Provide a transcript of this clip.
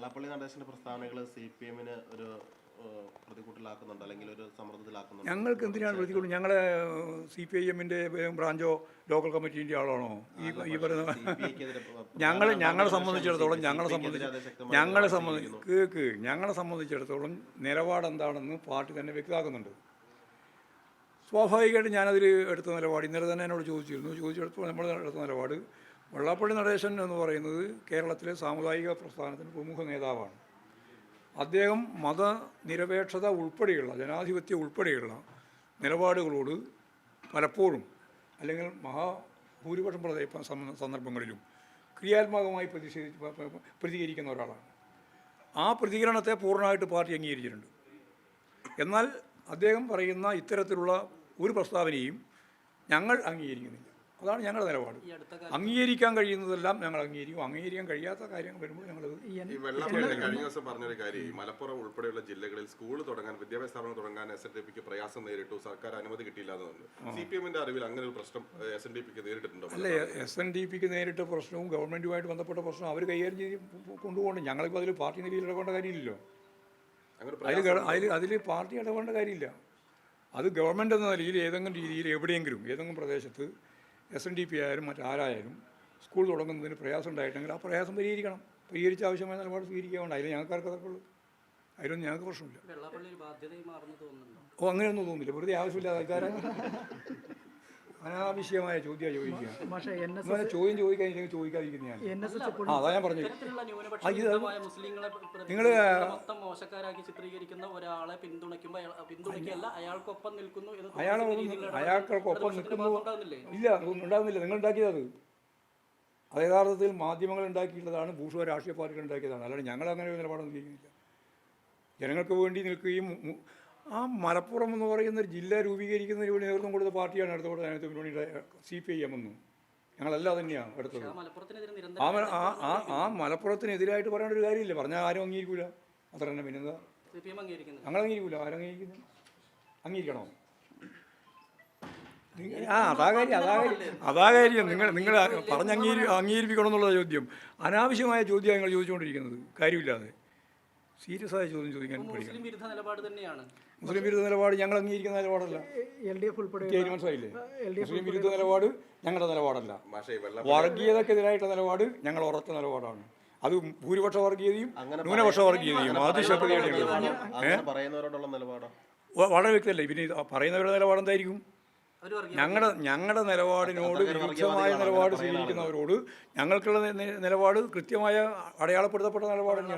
വെള്ളാപ്പള്ളി നടേശന്റെ പ്രസ്താവനകൾ CPM-ന് ഒരു പ്രതികൂട്ടിലാക്കുന്നുണ്ട്, അല്ലെങ്കിൽ ഒരു സമ്മർദ്ദത്തിലാക്കുന്നുണ്ട്. ഞങ്ങൾക്ക് എന്തിനാണ് പ്രതികൂട്ടം? ഞങ്ങളെ CPIM-ന്റെ ബ്രാഞ്ചോ ലോക്കൽ കമ്മിറ്റീൻ്റെ ആളാണോ ഈ പറയുന്ന? ഞങ്ങളെ സംബന്ധിച്ചിടത്തോളം ഞങ്ങളെ സംബന്ധിച്ചിടത്തോളം നിലപാടെന്താണെന്ന് പാർട്ടി തന്നെ വ്യക്തമാക്കുന്നുണ്ട്. സ്വാഭാവികമായിട്ട് ഞാനതിൽ എടുത്ത നിലപാട് ഇന്നലെ തന്നെ എന്നോട് ചോദിച്ചെടുത്തപ്പോൾ നമ്മൾ എടുത്ത നിലപാട്, വെള്ളാപ്പള്ളി നടേശൻ എന്ന് പറയുന്നത് കേരളത്തിലെ സാമുദായിക പ്രസ്ഥാനത്തിന് പ്രമുഖ നേതാവാണ്. അദ്ദേഹം മതനിരപേക്ഷത ഉൾപ്പെടെയുള്ള, ജനാധിപത്യം ഉൾപ്പെടെയുള്ള നിലപാടുകളോട് പലപ്പോഴും, അല്ലെങ്കിൽ മഹാഭൂരിപക്ഷം സന്ദർഭങ്ങളിലും ക്രിയാത്മകമായി പ്രതികരിക്കുന്ന ഒരാളാണ്. ആ പ്രതികരണത്തെ പൂർണ്ണമായിട്ട് പാർട്ടി അംഗീകരിച്ചിട്ടുണ്ട്. എന്നാൽ അദ്ദേഹം പറയുന്ന ഇത്തരത്തിലുള്ള ഒരു പ്രസ്താവനയും ഞങ്ങൾ അംഗീകരിക്കുന്നില്ല. അതാണ് ഞങ്ങളുടെ നിലപാട്. അംഗീകരിക്കാൻ കഴിയുന്നതെല്ലാം ഞങ്ങൾ അംഗീകരിക്കാൻ കഴിയാത്ത കാര്യങ്ങൾ വരുമ്പോൾ ഞങ്ങളത്. കഴിഞ്ഞ ദിവസം പറഞ്ഞൊരു കാര്യം, മലപ്പുറം ഉൾപ്പെടെയുള്ള ജില്ലകളിൽ സ്കൂൾ തുടങ്ങാൻ, വിദ്യാഭ്യാസ സ്ഥാപനം തുടങ്ങാൻ SNDPക്ക് പ്രയാസം നേരിട്ടു, സർക്കാർ അനുമതി കിട്ടിയില്ല എന്നുണ്ട്. CPM-ന്റെ അറിവിൽ അങ്ങനെ ഒരു പ്രശ്നം SNDPക്ക് നേരിട്ടിട്ടുണ്ടോ? അല്ല, SNDPക്ക് നേരിട്ട പ്രശ്നവും ഗവൺമെൻറ്റുമായിട്ട് ബന്ധപ്പെട്ട പ്രശ്നവും അവർ കൈകാര്യം ചെയ്ത് കൊണ്ടുപോകണം. ഞങ്ങളിപ്പോൾ അതിൽ പാർട്ടി നിലയിൽ ഇടപെടേണ്ട കാര്യമില്ലല്ലോ. അതിൽ പാർട്ടി ഇടപെടേണ്ട കാര്യമില്ല. അത് ഗവൺമെൻറ് എന്ന നിലയിൽ ഏതെങ്കിലും രീതിയിൽ ഏതെങ്കിലും പ്രദേശത്ത് SNDP ആയാലും മറ്റാരായാലും സ്കൂൾ തുടങ്ങുന്നതിന് പ്രയാസം ഉണ്ടായിട്ടുണ്ടെങ്കിൽ ആ പ്രയാസം പരിഹരിച്ച ആവശ്യമായ നിലപാട് സ്വീകരിക്കാറുണ്ട്. അതിൽ ഞങ്ങൾക്ക് ഉള്ളൂ. അതിലൊന്നും ഞങ്ങൾക്ക് പ്രശ്നമില്ല. അങ്ങനെയൊന്നും തോന്നുന്നില്ല. വെറുതെ ആവശ്യമില്ലാതെ ആൾക്കാരാണ് അനാവശ്യമായ ചോദ്യം ചോദിക്കുക. ചോദ്യം ചോദിക്കാനില്ലെങ്കിൽ ചോദിക്കാതിരിക്കുന്നതാണ്. അതാ ഞാൻ പറഞ്ഞു. നിങ്ങൾ അയാൾക്കൊപ്പം നിൽക്കുന്നു ഇല്ല, ഉണ്ടാകുന്നില്ല. നിങ്ങൾ ഉണ്ടാക്കിയത് അത് യഥാർത്ഥത്തിൽ മാധ്യമങ്ങൾ ഉണ്ടാക്കിയിട്ടുള്ളതാണ്, ഭൂഷ രാഷ്ട്രീയ പാർട്ടികൾ ഉണ്ടാക്കിയതാണ്. അല്ലാണ്ട് ഞങ്ങളങ്ങനെ ഒരു നിലപാടൊന്നും ചെയ്യുന്നില്ല. ജനങ്ങൾക്ക് വേണ്ടി നിൽക്കുകയും ആ മലപ്പുറം എന്ന് പറയുന്ന ഒരു ജില്ല രൂപീകരിക്കുന്നതിന് വേണ്ടി നേതൃത്വം കൊടുത്ത പാർട്ടിയാണ് അടുത്ത മുന്നണിയുടെ CPIM എന്നും. ഞങ്ങളെല്ലാം തന്നെയാണ് എടുത്തത്. ആ മലപ്പുറത്തിനെതിരായിട്ട് പറയേണ്ട ഒരു കാര്യമില്ല. പറഞ്ഞാൽ ആരും അംഗീകരിക്കില്ല. അത്ര തന്നെ. പിന്നെന്താ, ഞങ്ങൾ അംഗീകരിക്കില്ല. ആരും അംഗീകരിക്കുന്നു? അംഗീകരിക്കണോ? അതാ കാര്യം. നിങ്ങൾ പറഞ്ഞ് അംഗീകരിപ്പിക്കണം എന്നുള്ള ചോദ്യം, അനാവശ്യമായ ചോദ്യം നിങ്ങൾ ചോദിച്ചുകൊണ്ടിരിക്കുന്നത്, കാര്യമില്ലാതെ. സീരിയസ് ആയ ചോദ്യം ചോദിക്കാൻ പഠിക്കണം. മുസ്ലിം വിരുദ്ധ നിലപാട് ഞങ്ങൾ അംഗീകരിക്കുന്ന നിലപാടല്ല. മനസ്സിലായില്ലേ? മുസ്ലിം വിരുദ്ധ നിലപാട് ഞങ്ങളുടെ നിലപാടല്ല. വർഗീയതക്കെതിരായിട്ടുള്ള നിലപാട് ഞങ്ങൾ ഉറച്ച നിലപാടാണ്. അത് ഭൂരിപക്ഷ വർഗീയതയും ന്യൂനപക്ഷ വർഗീയതയും വളരെ വ്യക്തമല്ല. പിന്നെ പറയുന്നവരുടെ നിലപാട് എന്തായിരിക്കും? ഞങ്ങളുടെ നിലപാടിനോട് വിരുദ്ധമായ നിലപാട് സ്വീകരിക്കുന്നവരോട് ഞങ്ങൾക്കുള്ള നിലപാട് കൃത്യമായ അടയാളപ്പെടുത്തപ്പെട്ട നിലപാട് തന്നെയാണ്.